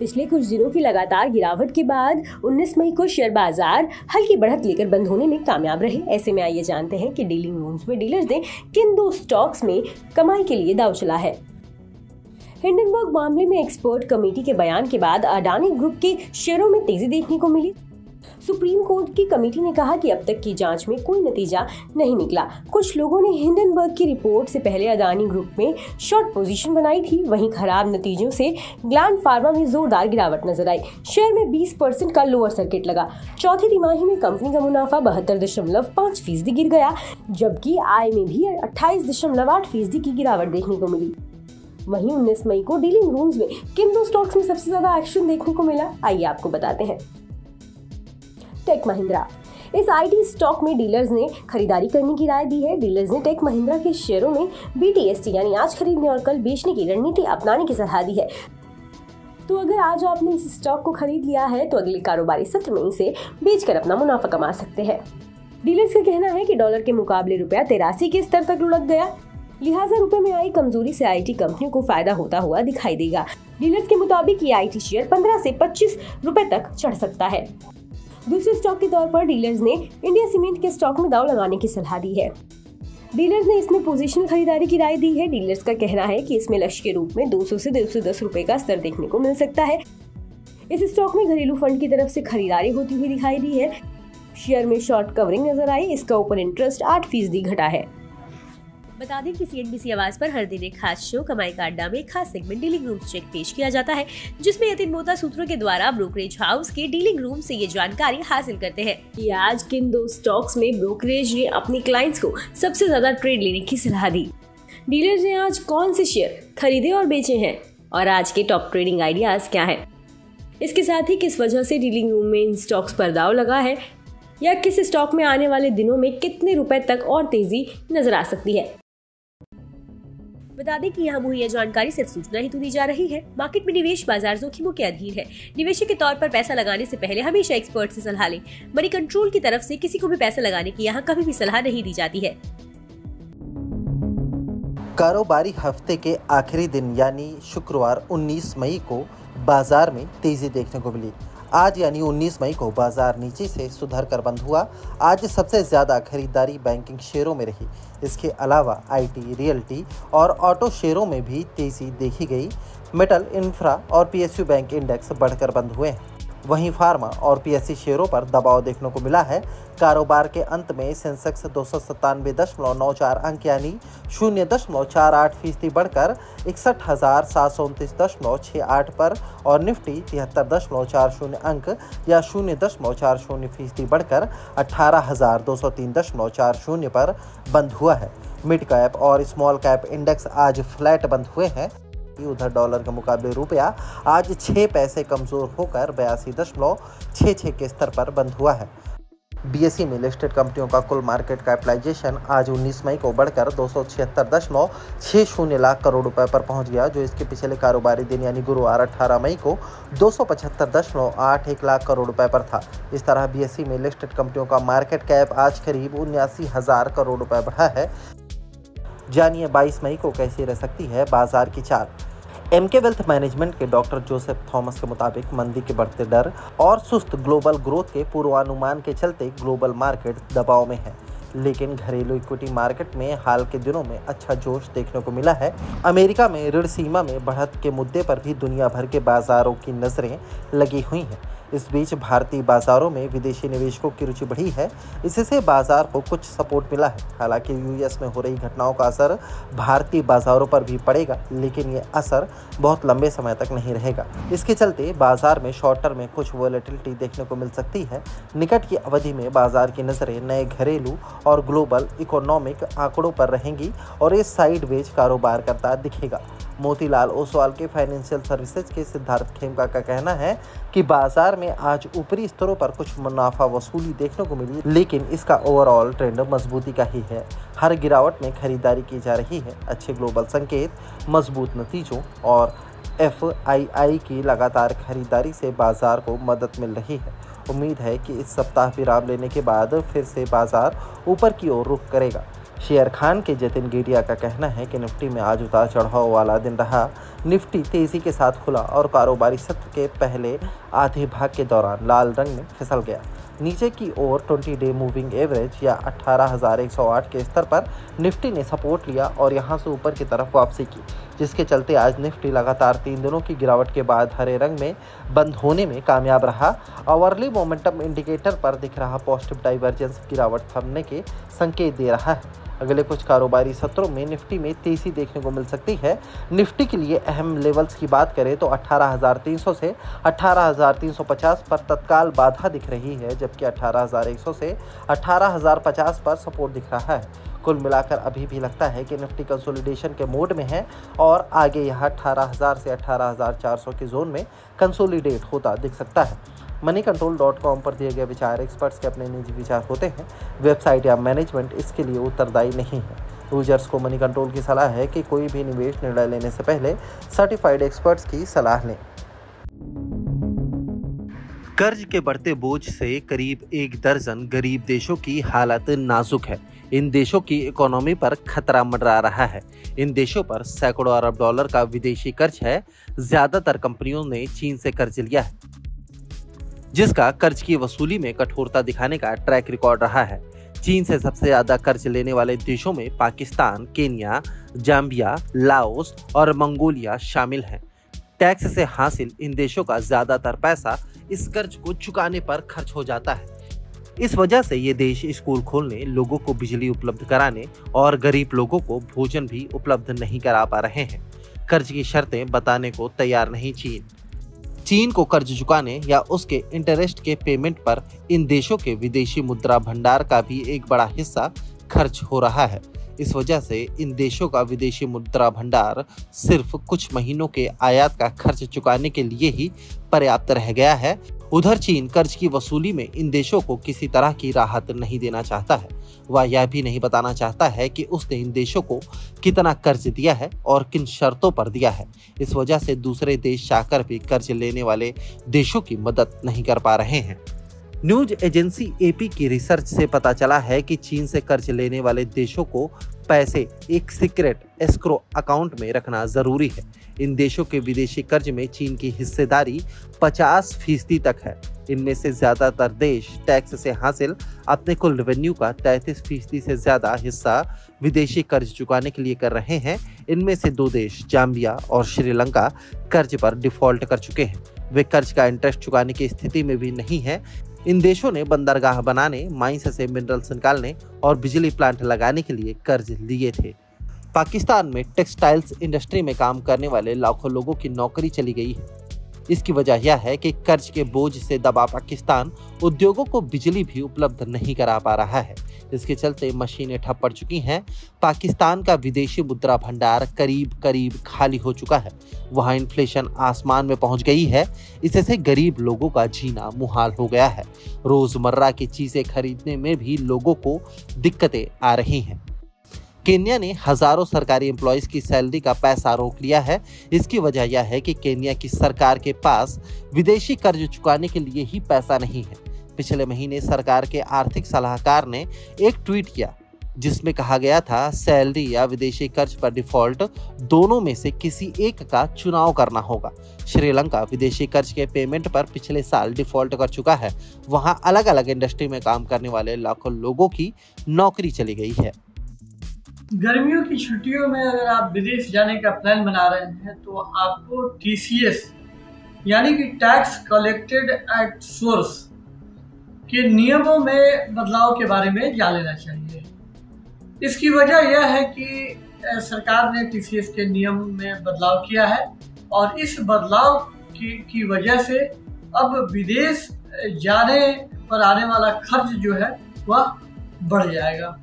पिछले कुछ दिनों की लगातार गिरावट के बाद 19 मई को शेयर बाजार हल्की बढ़त लेकर बंद होने में कामयाब रहे। ऐसे में आइए जानते हैं कि डीलिंग रूम्स में डीलर्स ने किन दो स्टॉक्स में कमाई के लिए दांव चला है। हिंडनबर्ग मामले में एक्सपर्ट कमेटी के बयान के बाद अडानी ग्रुप के शेयरों में तेजी देखने को मिली। सुप्रीम कोर्ट की कमेटी ने कहा कि अब तक की जांच में कोई नतीजा नहीं निकला। कुछ लोगों ने हिंडनबर्ग की रिपोर्ट से पहले अडानी ग्रुप में शॉर्ट पोजीशन बनाई थी। वहीं खराब नतीजों से ग्लैंड फार्मा में जोरदार गिरावट नजर आई। शेयर में 20% का लोअर सर्किट लगा। चौथी तिमाही में कंपनी का मुनाफा 72.5% गिर गया, जबकि आय में भी 28.8% की गिरावट देखने को मिली। वहीं 19 मई को डीलिंग रूम्स में किन दो स्टॉक्स में सबसे ज्यादा एक्शन देखने को मिला, आइए आपको बताते हैं। टेक महिंद्रा। इस आईटी स्टॉक में डीलर्स ने खरीदारी करने की राय दी है। डीलर्स ने टेक महिंद्रा के शेयरों में BTST यानी आज खरीदने और कल बेचने की रणनीति अपनाने की सलाह दी है। तो अगर आज आपने इस स्टॉक को खरीद लिया है तो अगले कारोबारी सत्र में इसे बेचकर अपना मुनाफा कमा सकते हैं। डीलर्स का कहना है कि डॉलर के मुकाबले रुपया 83 के स्तर तक लुढ़क गया, लिहाजा रुपए में आई कमजोरी से आईटी कंपनियों को फायदा होता हुआ दिखाई देगा। डीलर्स के मुताबिक ये आईटी शेयर 15 से 25 रुपए तक चढ़ सकता है। दूसरे स्टॉक के तौर पर डीलर्स ने इंडिया सीमेंट के स्टॉक में दांव लगाने की सलाह दी है। डीलर्स ने इसमें पोजीशन खरीदारी की राय दी है। डीलर्स का कहना है कि इसमें लक्ष्य के रूप में 200 से 210 रुपए का स्तर देखने को मिल सकता है। इस स्टॉक में घरेलू फंड की तरफ से खरीदारी होती हुई दिखाई दी है। शेयर में शॉर्ट कवरिंग नजर आई। इसका ओपन इंटरेस्ट 8% घटा है। बता दें कि CNBC आवाज पर हर दिन एक खास शो कमाई का अड्डा में एक खास सेगमेंट डीलिंग रूम चेक पेश किया जाता है, जिसमें यतिन मोहता सूत्रों के द्वारा ब्रोकरेज हाउस के डीलिंग रूम से ये जानकारी हासिल करते हैं कि आज किन दो स्टॉक्स में ब्रोकरेज ने अपने क्लाइंट्स को सबसे ज्यादा ट्रेड लेने की सलाह दी। डीलर्स ने आज कौन से शेयर खरीदे और बेचे हैं और आज के टॉप ट्रेडिंग आइडियाज क्या है। इसके साथ ही किस वजह से डीलिंग रूम में इन स्टॉक्स पर दांव लगा है या किस स्टॉक में आने वाले दिनों में कितने रुपए तक और तेजी नजर आ सकती है। बता दें कि यहाँ मुहैया जानकारी सिर्फ सूचना हेतु दी जा रही है। मार्केट में निवेश बाजार जोखिमों के अधीन है। निवेशक के तौर पर पैसा लगाने से पहले हमेशा एक्सपर्ट से सलाह लें। मनी कंट्रोल की तरफ से किसी को भी पैसा लगाने की यहाँ कभी भी सलाह नहीं दी जाती है। कारोबारी हफ्ते के आखिरी दिन यानी शुक्रवार 19 मई को बाजार में तेजी देखने को मिली। आज यानी 19 मई को बाजार नीचे से सुधर कर बंद हुआ। आज सबसे ज़्यादा खरीदारी बैंकिंग शेयरों में रही। इसके अलावा आईटी, रियल्टी और ऑटो शेयरों में भी तेज़ी देखी गई। मेटल, इंफ्रा और PSU बैंक इंडेक्स बढ़कर बंद हुए हैं। वहीं फार्मा और PSE शेयरों पर दबाव देखने को मिला है। कारोबार के अंत में सेंसेक्स 297.94 अंक यानी 0.48% बढ़कर 61,729.68 पर और निफ्टी 73.40 अंक या 0.40% बढ़कर 18,203.40 पर बंद हुआ है। मिड कैप और स्मॉल कैप इंडेक्स आज फ्लैट बंद हुए हैं। उधर डॉलर के मुकाबले रुपया आज 6 पैसे कमजोर होकर 82.66 के स्तर पर बंद हुआ है। BSE में लिस्टेड कंपनियों का कुल मार्केट कैपिटलाइजेशन आज 19 मई को बढ़कर 276.60 लाख करोड़ रुपए पर पहुंच गया, जो इसके पिछले कारोबारी दिन यानी गुरुवार 18 मई को 275.81 लाख करोड़ रुपए पर था। इस तरह BSE में लिस्टेड कंपनियों का मार्केट कैप आज करीब 79,000 करोड़ रुपए बढ़ा है। जानिए 22 मई को कैसी रह सकती है बाजार की चाल। MK वेल्थ मैनेजमेंट के डॉक्टर जोसेफ थॉमस के मुताबिक मंदी के बढ़ते डर और सुस्त ग्लोबल ग्रोथ के पूर्वानुमान के चलते ग्लोबल मार्केट दबाव में है, लेकिन घरेलू इक्विटी मार्केट में हाल के दिनों में अच्छा जोश देखने को मिला है। अमेरिका में ऋण सीमा में बढ़त के मुद्दे पर भी दुनिया भर के बाजारों की नजरें लगी हुई हैं। इस बीच भारतीय बाजारों में विदेशी निवेशकों की रुचि बढ़ी है। इससे बाजार को कुछ सपोर्ट मिला है। हालांकि US में हो रही घटनाओं का असर भारतीय बाजारों पर भी पड़ेगा, लेकिन ये असर बहुत लंबे समय तक नहीं रहेगा। इसके चलते बाजार में शॉर्ट टर्म में कुछ वॉलेटिलिटी देखने को मिल सकती है। निकट की अवधि में बाजार की नज़रें नए घरेलू और ग्लोबल इकोनॉमिक आंकड़ों पर रहेंगी और ये साइडवेज कारोबार करता दिखेगा। मोतीलाल ओसवाल के फाइनेंशियल सर्विसेज के सिद्धार्थ खेमका का कहना है कि बाजार में आज ऊपरी स्तरों पर कुछ मुनाफा वसूली देखने को मिली, लेकिन इसका ओवरऑल ट्रेंड मजबूती का ही है। हर गिरावट में खरीदारी की जा रही है। अच्छे ग्लोबल संकेत, मजबूत नतीजों और FII की लगातार खरीदारी से बाजार को मदद मिल रही है। उम्मीद है कि इस सप्ताह विराम लेने के बाद फिर से बाजार ऊपर की ओर रुख करेगा। शेयर खान के जतिन गेडिया का कहना है कि निफ्टी में आज उतार चढ़ाव वाला दिन रहा। निफ्टी तेजी के साथ खुला और कारोबारी सत्र के पहले आधे भाग के दौरान लाल रंग में फिसल गया। नीचे की ओर 20 डे मूविंग एवरेज या 18,108 के स्तर पर निफ्टी ने सपोर्ट लिया और यहां से ऊपर की तरफ वापसी की, जिसके चलते आज निफ्टी लगातार 3 दिनों की गिरावट के बाद हरे रंग में बंद होने में कामयाब रहा। आवरली मोमेंटम इंडिकेटर पर दिख रहा पॉजिटिव डाइवर्जेंस गिरावट थमने के संकेत दे रहा है। अगले कुछ कारोबारी सत्रों में निफ्टी में तेजी देखने को मिल सकती है। निफ्टी के लिए अहम लेवल्स की बात करें तो 18,300 से 18,350 पर तत्काल बाधा दिख रही है, जबकि 18,100 से 18,050 पर सपोर्ट दिख रहा है। कुल मिलाकर अभी भी लगता है कि निफ्टी कंसोलिडेशन के मोड में है और आगे यह 18,000 से 18,400 के जोन में कंसोलिडेट होता दिख सकता है। moneycontrol.com पर दिए गए विचार एक्सपर्ट्स के अपने निजी विचार होते हैं। वेबसाइट या मैनेजमेंट इसके लिए उत्तरदायी नहीं है। यूजर्स को मनी कंट्रोल की सलाह है कि कोई भी निवेश निर्णय लेने से पहले सर्टिफाइड एक्सपर्ट्स की सलाह लें। कर्ज के बढ़ते बोझ से करीब 1 दर्जन गरीब देशों की हालत नाजुक है। इन देशों की इकोनॉमी पर खतरा मंडरा रहा है। इन देशों पर सैकड़ों अरब डॉलर का विदेशी कर्ज है। ज्यादातर कंपनियों ने चीन से कर्ज लिया है, जिसका कर्ज की वसूली में कठोरता दिखाने का ट्रैक रिकॉर्ड रहा है। चीन से सबसे ज्यादा कर्ज लेने वाले देशों में पाकिस्तान, केन्या, जाम्बिया, लाओस और मंगोलिया शामिल हैं। टैक्स से हासिल इन देशों का ज्यादातर पैसा इस कर्ज को चुकाने पर खर्च हो जाता है। इस वजह से ये देश स्कूल खोलने, लोगों को बिजली उपलब्ध कराने और गरीब लोगों को भोजन भी उपलब्ध नहीं करा पा रहे हैं। कर्ज की शर्तें बताने को तैयार नहीं चीन को कर्ज चुकाने या उसके इंटरेस्ट के पेमेंट पर इन देशों के विदेशी मुद्रा भंडार का भी एक बड़ा हिस्सा खर्च हो रहा है। इस वजह से इन देशों का विदेशी मुद्रा भंडार सिर्फ कुछ महीनों के आयात का खर्च चुकाने के लिए ही पर्याप्त रह गया है। उधर चीन कर्ज की वसूली में इन देशों को किसी तरह की राहत नहीं देना चाहता है। वह यह भी नहीं बताना चाहता है कि उसने इन देशों को कितना कर्ज दिया है और किन शर्तों पर दिया है। इस वजह से दूसरे देश चाहकर भी कर्ज लेने वाले देशों की मदद नहीं कर पा रहे हैं। न्यूज एजेंसी एपी की रिसर्च से पता चला है कि चीन से कर्ज लेने वाले देशों को पैसे एक सीक्रेट एस्क्रो अकाउंट में रखना जरूरी है। इन देशों के विदेशी कर्ज में चीन की हिस्सेदारी 50% तक है। इनमें से ज्यादातर देश टैक्स से हासिल अपने कुल रेवेन्यू का 33% से ज्यादा हिस्सा विदेशी कर्ज चुकाने के लिए कर रहे हैं। इनमें से 2 देश जाम्बिया और श्रीलंका कर्ज पर डिफॉल्ट कर चुके हैं। वे कर्ज का इंटरेस्ट चुकाने की स्थिति में भी नहीं है। इन देशों ने बंदरगाह बनाने, माइंस से मिनरल्स निकालने और बिजली प्लांट लगाने के लिए कर्ज लिए थे। पाकिस्तान में टेक्सटाइल्स इंडस्ट्री में काम करने वाले लाखों लोगों की नौकरी चली गई है। इसकी वजह यह है कि कर्ज के बोझ से दबा पाकिस्तान उद्योगों को बिजली भी उपलब्ध नहीं करा पा रहा है। इसके चलते मशीनें ठप पड़ चुकी हैं। पाकिस्तान का विदेशी मुद्रा भंडार करीब खाली हो चुका है। वहां इन्फ्लेशन आसमान में पहुंच गई है। इससे गरीब लोगों का जीना मुहाल हो गया है। रोजमर्रा की चीजें खरीदने में भी लोगों को दिक्कतें आ रही हैं। केन्या ने हजारों सरकारी एम्प्लॉयज की सैलरी का पैसा रोक लिया है। इसकी वजह यह है कि केन्या की सरकार के पास विदेशी कर्ज चुकाने के लिए ही पैसा नहीं है। पिछले महीने सरकार के आर्थिक सलाहकार ने एक ट्वीट किया जिसमें कहा गया था सैलरी या विदेशी कर्ज पर डिफॉल्ट दोनों में से किसी एक का चुनाव करना होगा। श्रीलंका विदेशी कर्ज के पेमेंट पर पिछले साल डिफॉल्ट कर चुका है। वहां अलग अलग इंडस्ट्री में काम करने वाले लाखों लोगों की नौकरी चली गई है। गर्मियों की छुट्टियों में अगर आप विदेश जाने का प्लान बना रहे हैं तो आपको TCS यानी कि टैक्स कलेक्टेड एट सोर्स के नियमों में बदलाव के बारे में जान लेना चाहिए। इसकी वजह यह है कि सरकार ने TCS के नियम में बदलाव किया है और इस बदलाव की वजह से अब विदेश जाने पर आने वाला खर्च जो है वह बढ़ जाएगा।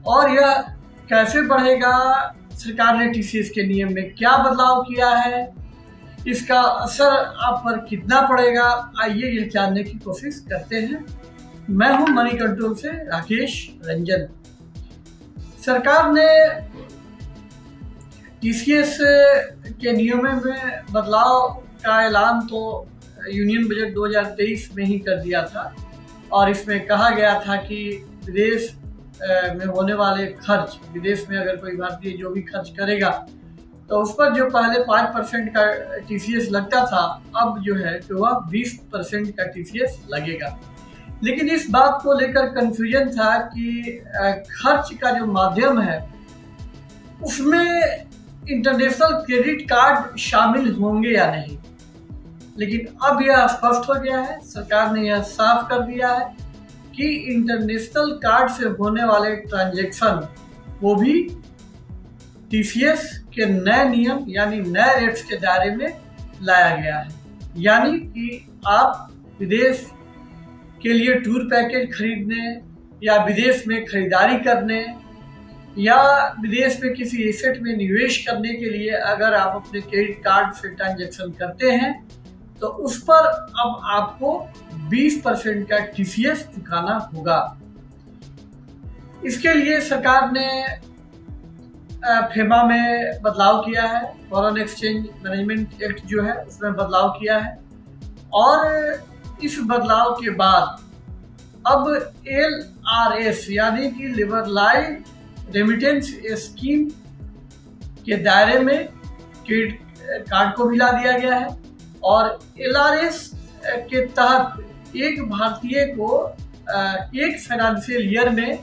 और यह कैसे बढ़ेगा, सरकार ने TCS के नियम में क्या बदलाव किया है, इसका असर आप पर कितना पड़ेगा, आइए यह जानने की कोशिश करते हैं। मैं हूं मनी कंट्रोल से राकेश रंजन। सरकार ने TCS के नियमों में बदलाव का ऐलान तो यूनियन बजट 2023 में ही कर दिया था और इसमें कहा गया था कि विदेश में होने वाले खर्च, विदेश में अगर कोई भारतीय जो भी खर्च करेगा तो उस पर जो पहले 5% का TCS लगता था, अब जो है कि वह 20% का TCS लगेगा। लेकिन इस बात को लेकर कंफ्यूजन था कि खर्च का जो माध्यम है उसमें इंटरनेशनल क्रेडिट कार्ड शामिल होंगे या नहीं। लेकिन अब यह स्पष्ट हो गया है, सरकार ने यह साफ कर दिया है कि इंटरनेशनल कार्ड से होने वाले ट्रांजैक्शन वो भी TCS के नए नियम यानी नए रेट्स के दायरे में लाया गया है। यानी कि आप विदेश के लिए टूर पैकेज खरीदने या विदेश में खरीदारी करने या विदेश में किसी एसेट में निवेश करने के लिए अगर आप अपने क्रेडिट कार्ड से ट्रांजैक्शन करते हैं तो उस पर अब आपको 20% का TCS चुकाना होगा। इसके लिए सरकार ने फेमा में बदलाव किया है, फॉरेन एक्सचेंज मैनेजमेंट एक्ट जो है उसमें बदलाव किया है, और इस बदलाव के बाद अब LRS यानी कि लिबरलाइज्ड रेमिटेंस स्कीम के दायरे में क्रेडिट कार्ड को भी ला दिया गया है। और LRS के तहत एक भारतीय को एक फाइनेंशियल ईयर में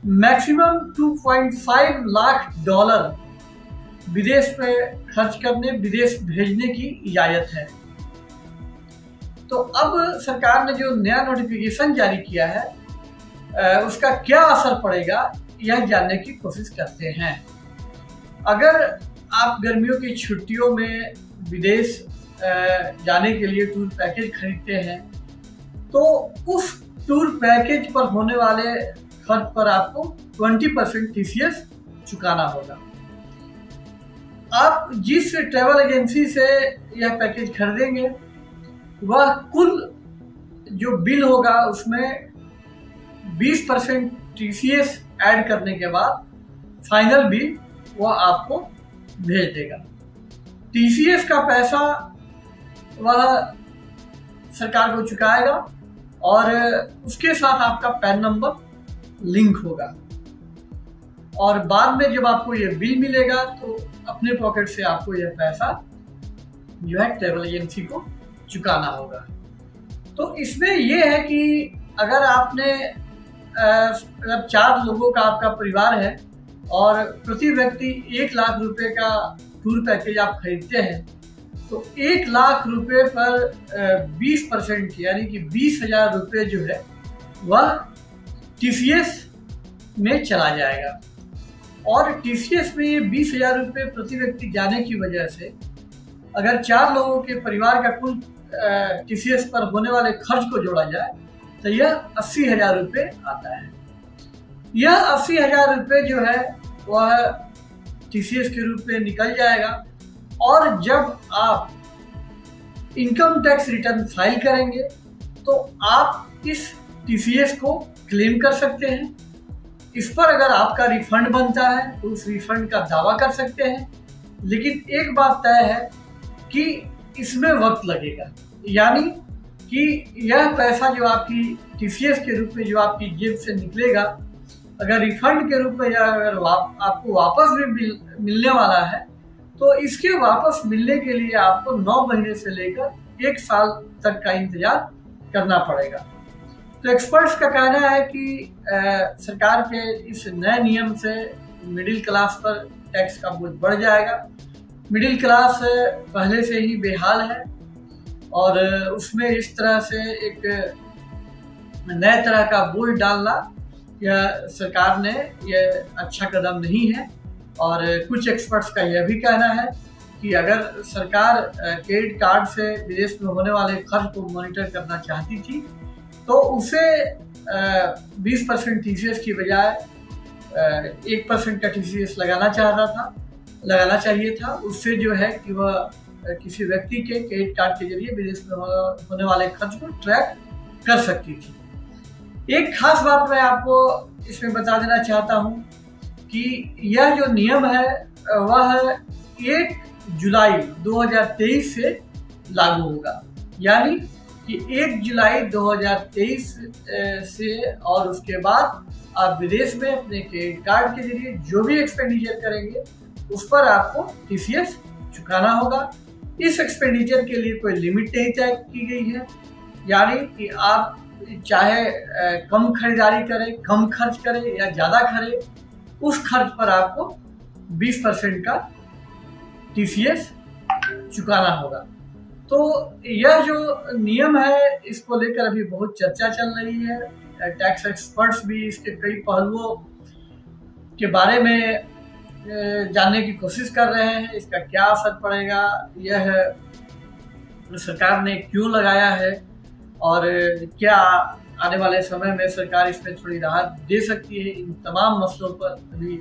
मैक्सिमम 2.5 लाख डॉलर विदेश में खर्च करने, विदेश भेजने की इजाजत है। तो अब सरकार ने जो नया नोटिफिकेशन जारी किया है उसका क्या असर पड़ेगा यह जानने की कोशिश करते हैं। अगर आप गर्मियों की छुट्टियों में विदेश जाने के लिए टूर पैकेज खरीदते हैं तो उस टूर पैकेज पर होने वाले खर्च पर आपको 20% TCS चुकाना होगा। आप जिस ट्रैवल एजेंसी से यह पैकेज खरीदेंगे वह कुल जो बिल होगा उसमें 20% TCS ऐड करने के बाद फाइनल बिल वह आपको भेज देगा। TCS का पैसा वह सरकार को चुकाएगा और उसके साथ आपका पैन नंबर लिंक होगा, और बाद में जब आपको ये बिल मिलेगा तो अपने पॉकेट से आपको यह पैसा जो है ट्रैवल एजेंसी को चुकाना होगा। तो इसमें यह है कि अगर आपने अगर 4 लोगों का आपका परिवार है और प्रति व्यक्ति 1 लाख रुपए का टूर पैकेज आप खरीदते हैं तो 1 लाख रुपए पर 20% यानी कि 20,000 रुपये जो है वह TCS में चला जाएगा। और TCS में ये 20,000 रुपये प्रति व्यक्ति जाने की वजह से अगर 4 लोगों के परिवार का कुल TCS पर होने वाले खर्च को जोड़ा जाए तो यह 80,000 रुपये आता है। यह 80,000 रुपये जो है वह TCS के रूप में निकल जाएगा, और जब आप इनकम टैक्स रिटर्न फाइल करेंगे तो आप इस TCS को क्लेम कर सकते हैं। इस पर अगर आपका रिफंड बनता है तो उस रिफंड का दावा कर सकते हैं। लेकिन एक बात तय है कि इसमें वक्त लगेगा, यानी कि यह पैसा जो आपकी TCS के रूप में जो आपकी जेब से निकलेगा अगर रिफंड के रूप में या अगर आपको वापस भी मिलने वाला है तो इसके वापस मिलने के लिए आपको 9 महीने से लेकर 1 साल तक का इंतजार करना पड़ेगा। तो एक्सपर्ट्स का कहना है कि सरकार के इस नए नियम से मिडिल क्लास पर टैक्स का बोझ बढ़ जाएगा। मिडिल क्लास पहले से ही बेहाल है और उसमें इस तरह से एक नए तरह का बोझ डालना यह सरकार ने यह अच्छा कदम नहीं है। और कुछ एक्सपर्ट्स का यह भी कहना है कि अगर सरकार क्रेडिट कार्ड से विदेश में होने वाले खर्च को मॉनिटर करना चाहती थी तो उसे 20% TCS की बजाय 1% का TCS लगाना चाहिए था। उससे जो है कि वह किसी व्यक्ति के क्रेडिट कार्ड के जरिए विदेश में होने वाले खर्च को ट्रैक कर सकती थी। एक खास बात मैं आपको इसमें बता देना चाहता हूं कि यह जो नियम है वह 1 जुलाई 2023 से लागू होगा। यानी कि 1 जुलाई 2023 से और उसके बाद आप विदेश में अपने क्रेडिट कार्ड के जरिए जो भी एक्सपेंडिचर करेंगे उस पर आपको टीसीएस चुकाना होगा। इस एक्सपेंडिचर के लिए कोई लिमिट नहीं तय की गई है, यानी कि आप चाहे कम खरीदारी करें, कम खर्च करें या ज़्यादा करें, उस खर्च पर आपको 20% का टीसीएस चुकाना होगा। तो यह जो नियम है इसको लेकर अभी बहुत चर्चा चल रही है। टैक्स एक्सपर्ट्स भी इसके कई पहलुओं के बारे में जानने की कोशिश कर रहे हैं, इसका क्या असर पड़ेगा, यह सरकार ने क्यों लगाया है और क्या आने वाले समय में सरकार इसमें थोड़ी राहत दे सकती है। इन तमाम मसलों पर अभी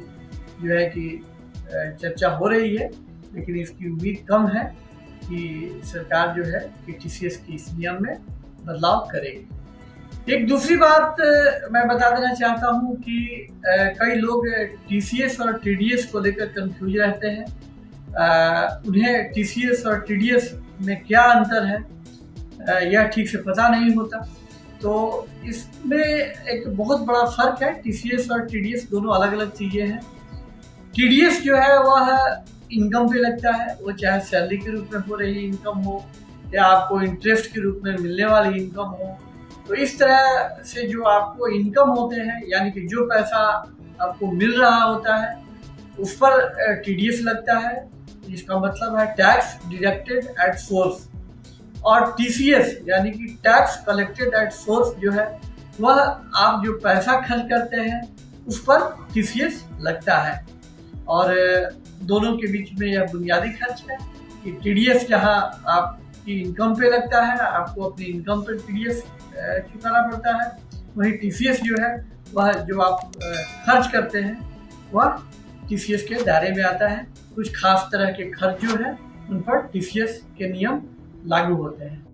जो है कि चर्चा हो रही है, लेकिन इसकी उम्मीद कम है कि सरकार जो है कि टीसीएस की इस नियम में बदलाव करेगी। एक दूसरी बात मैं बता देना चाहता हूं कि कई लोग टीसीएस और टीडीएस को लेकर कंफ्यूज रहते हैं। उन्हें टीसीएस और टीडीएस में क्या अंतर है यह ठीक से पता नहीं होता। तो इसमें एक बहुत बड़ा फर्क है। टीसीएस और टीडीएस दोनों अलग अलग चीज़ें हैं। टीडीएस जो है वह इनकम पे लगता है, वो चाहे सैलरी के रूप में हो रही इनकम हो या आपको इंटरेस्ट के रूप में मिलने वाली इनकम हो। तो इस तरह से जो आपको इनकम होते हैं, यानी कि जो पैसा आपको मिल रहा होता है उस पर टीडीएस लगता है, जिसका मतलब है टैक्स डिडक्टेड एट सोर्स। और टीसीएस यानी कि टैक्स कलेक्टेड एट सोर्स जो है वह आप जो पैसा खर्च करते हैं उस पर टीसीएस लगता है। और दोनों के बीच में यह बुनियादी खर्च है कि टीडीएस जहां आपकी इनकम पे लगता है, आपको अपनी इनकम पर टीडीएस चुकाना पड़ता है, वहीं टीसीएस जो है वह जो आप खर्च करते हैं वह टीसीएस के दायरे में आता है। कुछ खास तरह के खर्च जो है उन पर टीसीएस के नियम लागू होते हैं।